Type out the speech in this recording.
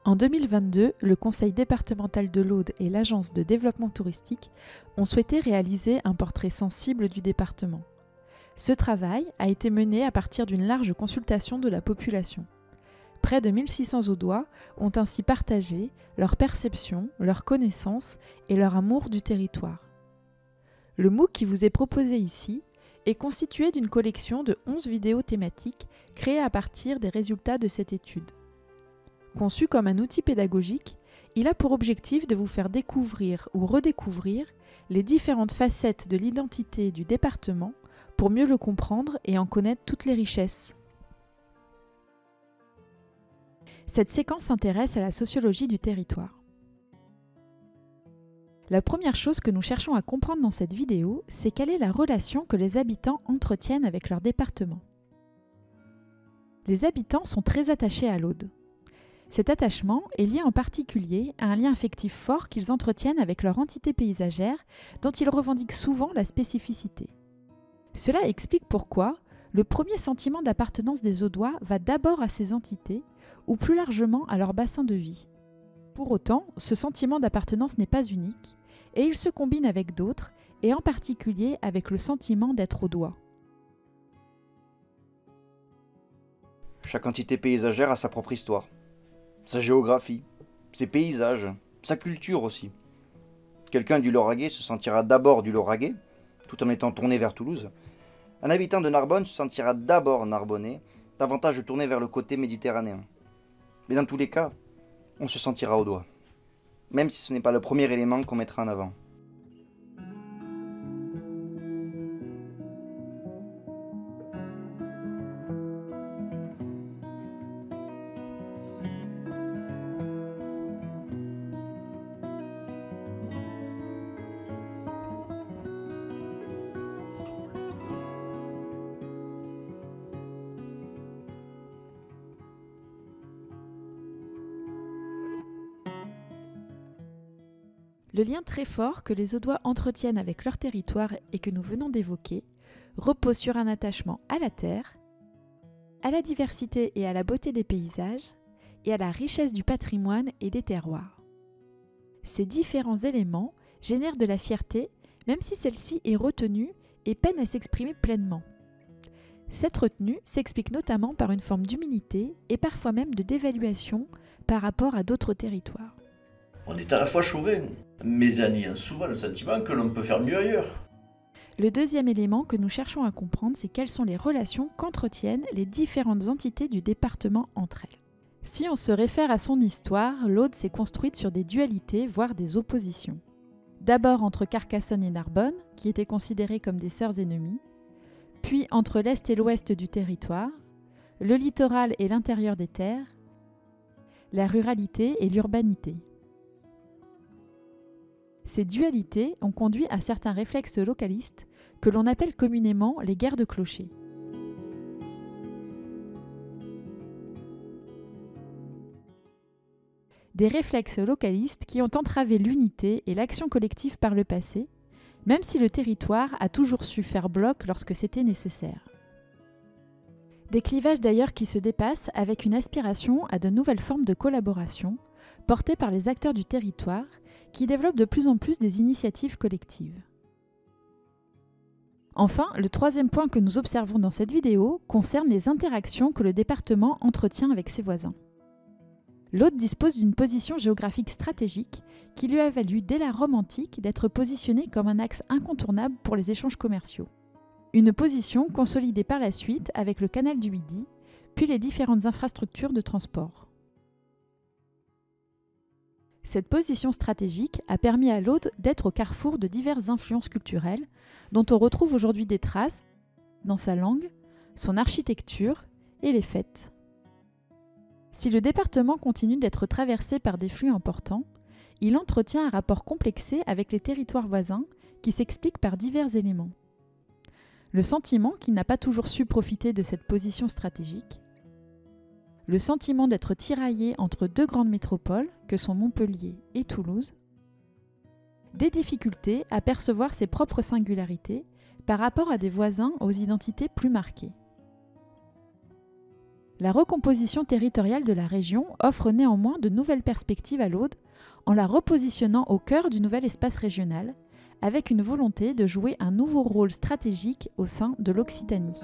En 2022, le Conseil départemental de l'Aude et l'Agence de développement touristique ont souhaité réaliser un portrait sensible du département. Ce travail a été mené à partir d'une large consultation de la population. Près de 1600 Audois ont ainsi partagé leur perception, leur connaissance et leur amour du territoire. Le MOOC qui vous est proposé ici est constitué d'une collection de 11 vidéos thématiques créées à partir des résultats de cette étude. Conçu comme un outil pédagogique, il a pour objectif de vous faire découvrir ou redécouvrir les différentes facettes de l'identité du département pour mieux le comprendre et en connaître toutes les richesses. Cette séquence s'intéresse à la sociologie du territoire. La première chose que nous cherchons à comprendre dans cette vidéo, c'est quelle est la relation que les habitants entretiennent avec leur département. Les habitants sont très attachés à l'Aude. Cet attachement est lié en particulier à un lien affectif fort qu'ils entretiennent avec leur entité paysagère dont ils revendiquent souvent la spécificité. Cela explique pourquoi le premier sentiment d'appartenance des Audois va d'abord à ces entités ou plus largement à leur bassin de vie. Pour autant, ce sentiment d'appartenance n'est pas unique et il se combine avec d'autres et en particulier avec le sentiment d'être Audois. Chaque entité paysagère a sa propre histoire. Sa géographie, ses paysages, sa culture aussi. Quelqu'un du Lauragais se sentira d'abord du Lauragais, tout en étant tourné vers Toulouse. Un habitant de Narbonne se sentira d'abord narbonnais, davantage tourné vers le côté méditerranéen. Mais dans tous les cas, on se sentira Audois, même si ce n'est pas le premier élément qu'on mettra en avant. Le lien très fort que les Audois entretiennent avec leur territoire et que nous venons d'évoquer repose sur un attachement à la terre, à la diversité et à la beauté des paysages et à la richesse du patrimoine et des terroirs. Ces différents éléments génèrent de la fierté, même si celle-ci est retenue et peine à s'exprimer pleinement. Cette retenue s'explique notamment par une forme d'humilité et parfois même de dévaluation par rapport à d'autres territoires. On est à la fois chauvin, mais ayant souvent le sentiment que l'on peut faire mieux ailleurs. Le deuxième élément que nous cherchons à comprendre, c'est quelles sont les relations qu'entretiennent les différentes entités du département entre elles. Si on se réfère à son histoire, l'Aude s'est construite sur des dualités, voire des oppositions. D'abord entre Carcassonne et Narbonne, qui étaient considérées comme des sœurs ennemies, puis entre l'est et l'ouest du territoire, le littoral et l'intérieur des terres, la ruralité et l'urbanité. Ces dualités ont conduit à certains réflexes localistes que l'on appelle communément les guerres de clochers. Des réflexes localistes qui ont entravé l'unité et l'action collective par le passé, même si le territoire a toujours su faire bloc lorsque c'était nécessaire. Des clivages d'ailleurs qui se dépassent avec une aspiration à de nouvelles formes de collaboration portées par les acteurs du territoire qui développent de plus en plus des initiatives collectives. Enfin, le troisième point que nous observons dans cette vidéo concerne les interactions que le département entretient avec ses voisins. L'Aude dispose d'une position géographique stratégique qui lui a valu dès la Rome antique d'être positionnée comme un axe incontournable pour les échanges commerciaux. Une position consolidée par la suite avec le canal du Midi, puis les différentes infrastructures de transport. Cette position stratégique a permis à l'Aude d'être au carrefour de diverses influences culturelles dont on retrouve aujourd'hui des traces dans sa langue, son architecture et les fêtes. Si le département continue d'être traversé par des flux importants, il entretient un rapport complexé avec les territoires voisins qui s'explique par divers éléments. Le sentiment qu'il n'a pas toujours su profiter de cette position stratégique, le sentiment d'être tiraillé entre deux grandes métropoles que sont Montpellier et Toulouse, des difficultés à percevoir ses propres singularités par rapport à des voisins aux identités plus marquées. La recomposition territoriale de la région offre néanmoins de nouvelles perspectives à l'Aude en la repositionnant au cœur du nouvel espace régional, avec une volonté de jouer un nouveau rôle stratégique au sein de l'Occitanie.